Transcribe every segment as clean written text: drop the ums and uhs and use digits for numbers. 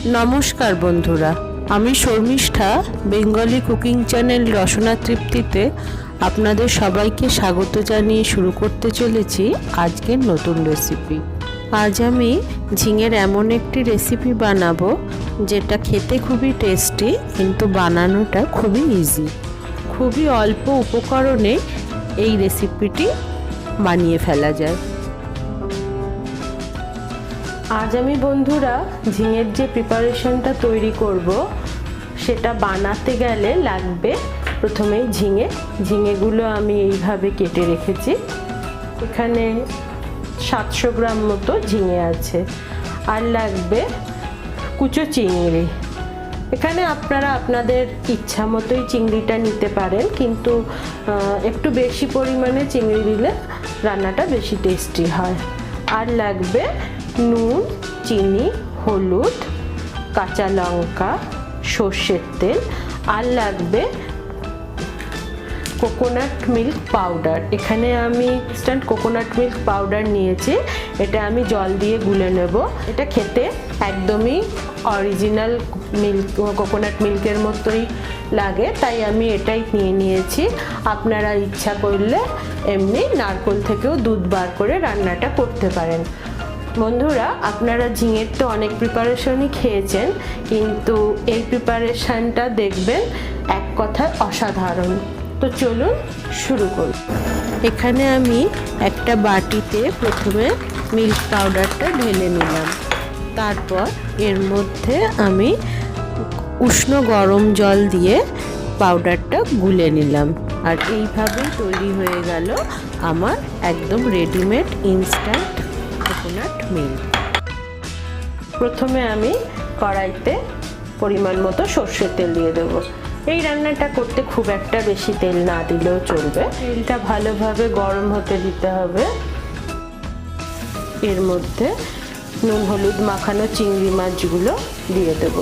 নমস্কার বন্ধুরা, আমি শর্মিষ্ঠা বেঙ্গলি কুকিং চ্যানেল রসনা তৃপ্তিতে আপনাদের সবাইকে স্বাগত জানিয়ে শুরু করতে চলেছি আজকের নতুন রেসিপি। আজ আমি ঝিঙের এমন একটি রেসিপি বানাবো যেটা খেতে খুবই টেস্টি, কিন্তু বানানোটা খুবই ইজি। খুবই অল্প উপকরণে এই রেসিপিটি বানিয়ে ফেলা যায়। আজ আমি বন্ধুরা ঝিঙের যে প্রিপারেশনটা তৈরি করব সেটা বানাতে গেলে লাগবে প্রথমেই ঝিঙেগুলো আমি এইভাবে কেটে রেখেছি। এখানে 700 গ্রাম মতো ঝিঙে আছে। আর লাগবে কুচো চিংড়ি। এখানে আপনারা আপনাদের ইচ্ছা মতোই চিংড়িটা নিতে পারেন, কিন্তু একটু বেশি পরিমাণে চিংড়ি দিলে রান্নাটা বেশি টেস্টি হয়। আর লাগবে নুন, চিনি, হলুদ, কাঁচা লঙ্কা, সর্ষের তেল। আর লাগবে কোকোনাট মিল্ক পাউডার। এখানে আমি ইনস্ট্যান্ট কোকোনাট মিল্ক পাউডার নিয়েছি। এটা আমি জল দিয়ে গুলে নেব। এটা খেতে একদমই অরিজিনাল কোকোনাট মিল্কের মতোই লাগে, তাই আমি এটাই নিয়েছি। আপনারা ইচ্ছা করলে এমনি নারকেল থেকেও দুধ বার করে রান্নাটা করতে পারেন। বন্ধুরা, আপনারা ঝিঙের তো অনেক প্রিপারেশনই খেয়েছেন, কিন্তু এই প্রিপারেশনটা দেখবেন এক কথায় অসাধারণ। তো চলুন শুরু করি। এখানে আমি একটা বাটিতে প্রথমে মিল্ক পাউডারটা ঢেলে নিলাম। তারপর এর মধ্যে আমি উষ্ণ গরম জল দিয়ে পাউডারটা গুলে নিলাম। আর এইভাবেই তৈরি হয়ে গেল আমার একদম রেডিমেড ইনস্ট্যান্ট কোকোনাট মিল্ক। প্রথমে আমি কড়াইতে পরিমাণ মতো সর্ষের তেল দিয়ে দেবো। এই রান্নাটা করতে খুব একটা বেশি তেল না দিলেও চলবে। তেলটা ভালোভাবে গরম হতে দিতে হবে। এর মধ্যে নুন হলুদ মাখানো চিংড়ি মাছগুলো দিয়ে দেব।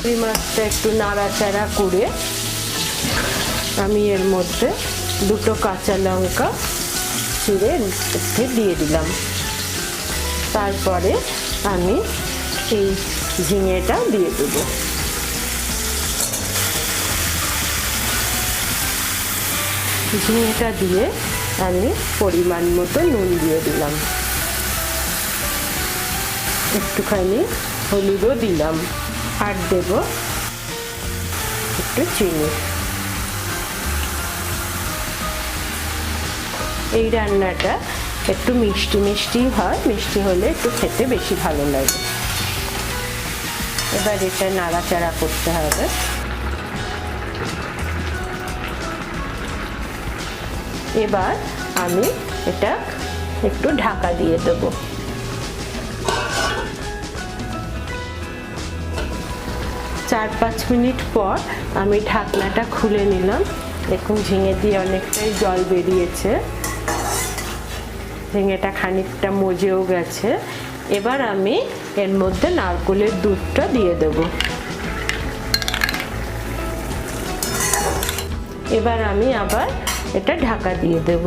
চিংড়ি মাছটা একটু নাড়াচাড়া করে আমি এর মধ্যে দুটো কাঁচা লঙ্কা চিড়ে দিয়ে দিলাম। তারপরে আমি এই ঝিঙেটা দিয়ে দেবো। ঝিঙেটা দিয়ে আমি পরিমাণ মতো নুন দিয়ে দিলাম, একটুখানি হলুদও দিলাম, আর দেব একটু চিনি। এই রান্নাটা একটু মিষ্টি মিষ্টি হয়, মিষ্টি হলে একটু খেতে বেশি ভালো লাগে। এবার এটা নাড়াচাড়া করতে হবে। এবার আমি এটা একটু ঢাকা দিয়ে দেব। 4-5 মিনিট পর আমি ঢাকনাটা খুলে নিলাম। দেখুন ঝিঙে দিয়ে অনেকটাই জল বেরিয়েছে, ঝিঙেটা খানিকটা মজেও গেছে। এবার আমি এর মধ্যে নারকেলের দুধটা দিয়ে দেব। এবার আমি আবার এটা ঢাকা দিয়ে দেব।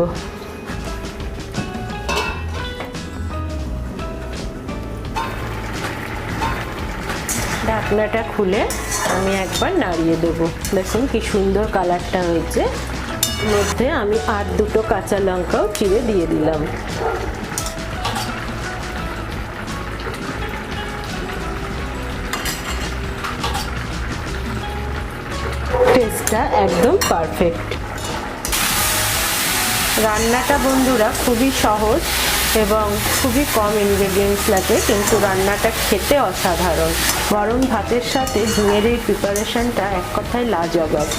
ঢাকনাটা খুলে আমি একবার নাড়িয়ে দেব। দেখুন কি সুন্দর কালারটা হয়েছে। মধ্যে আমি আর দুটো কাঁচা লঙ্কাও চিড়ে দিয়ে দিলাম। টেস্টটা একদম পারফেক্ট। রান্নাটা বন্ধুরা খুবই সহজ এবং খুবই কম ইনগ্রেডিয়েন্টস লাগে, কিন্তু রান্নাটা খেতে অসাধারণ। গরম ভাতের সাথে ঝিঙের এই প্রিপারেশনটা এক কথায় লাজবাব।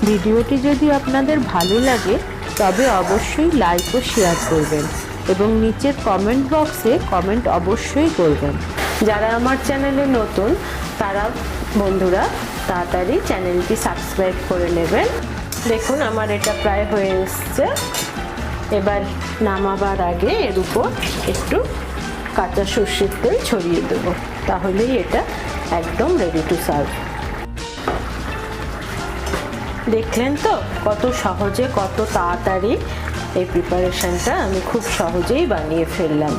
ভিডিওটি যদি আপনাদের ভালো লাগে তবে অবশ্যই লাইক ও শেয়ার করবেন এবং নিচের কমেন্ট বক্সে কমেন্ট অবশ্যই করবেন। যারা আমার চ্যানেলে নতুন তারা বন্ধুরা তাড়াতাড়ি চ্যানেলটি সাবস্ক্রাইব করে নেবেন। দেখুন আমার এটা প্রায় হয়ে এসছে। এবার নামাবার আগে এর উপর একটু কাঁচা সর্ষের তেল ছড়িয়ে দেবো, তাহলেই এটা একদম রেডি টু সার্ভ। দেখলেন তো কত সহজে কত তাড়াতাড়ি এই প্রিপারেশনটা আমি খুব সহজেই বানিয়ে ফেললাম।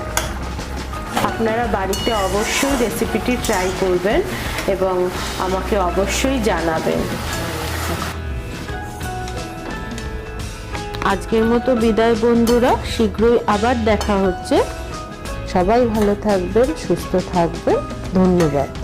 আপনারা বাড়িতে অবশ্যই রেসিপিটি ট্রাই করবেন এবং আমাকে অবশ্যই জানাবেন। আজকের মতো বিদায় বন্ধুরা, শীঘ্রই আবার দেখা হচ্ছে। সবাই ভালো থাকবেন, সুস্থ থাকবেন। ধন্যবাদ।